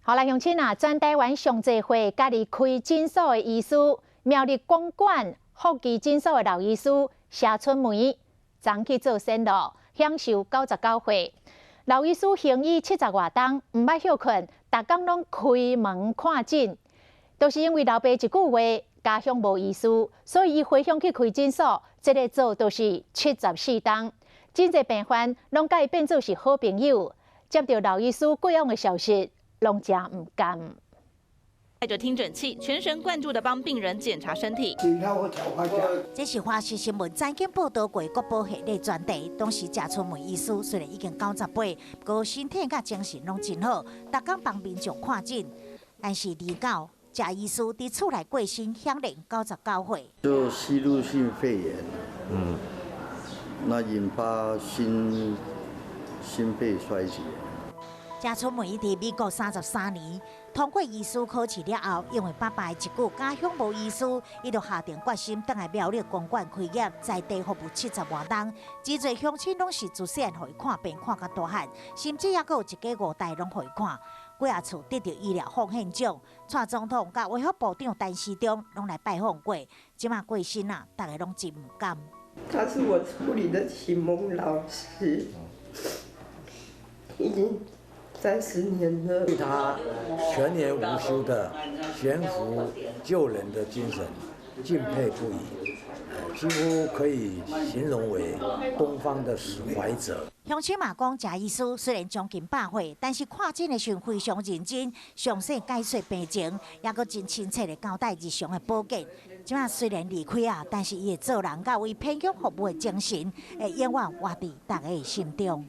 好啦，乡亲啊，全台湾上济会家己开诊所的医师，苗栗公馆福基诊所的老医师谢春梅，昨去做宣路，享受99岁。老医师行医70外冬，唔捌休困，逐工拢开门看诊。就是因为老爸一句话，家乡无医师，所以伊回乡去开诊所，这个做就是74冬。真侪病患拢甲伊变做是好朋友。接到老医师过往的消息，拢真唔甘。带着听诊器，全神贯注地帮病人检查身体。这是华视新闻曾经报道过国宝系列专题，当时谢春梅医师虽然已经98，不过身体甲精神拢真好，逐工帮民众看诊。但是29，谢医师伫厝内过身，享年99岁。就吸入性肺炎，那引发心肺衰竭。谢春梅伫美国33年，通过医师考试了后，因为爸爸的一句家乡无医师，伊就下定决心倒来苗栗公馆开业，在地服务70外冬。真侪乡亲拢是自细互伊看病看到大汉，甚至还佫有一家5代拢互伊看。几啊厝得到医疗奉献奖，蔡总统甲卫福部长陈时中拢来拜访过。即马过身啊，大家拢真唔甘。他是我处理的启蒙老师，已经30年了。对他全年无休的悬浮救人的精神敬佩不已，几乎可以形容为东方的史怀者。乡亲嘛讲，谢医师虽然将近100岁，但是看诊的时候非常认真，详细解说病情，也阁真亲切的交代日常的保健。即马虽然离开啊，但是伊的做人甲为偏乡服务的精神，会永远活伫大家的心中。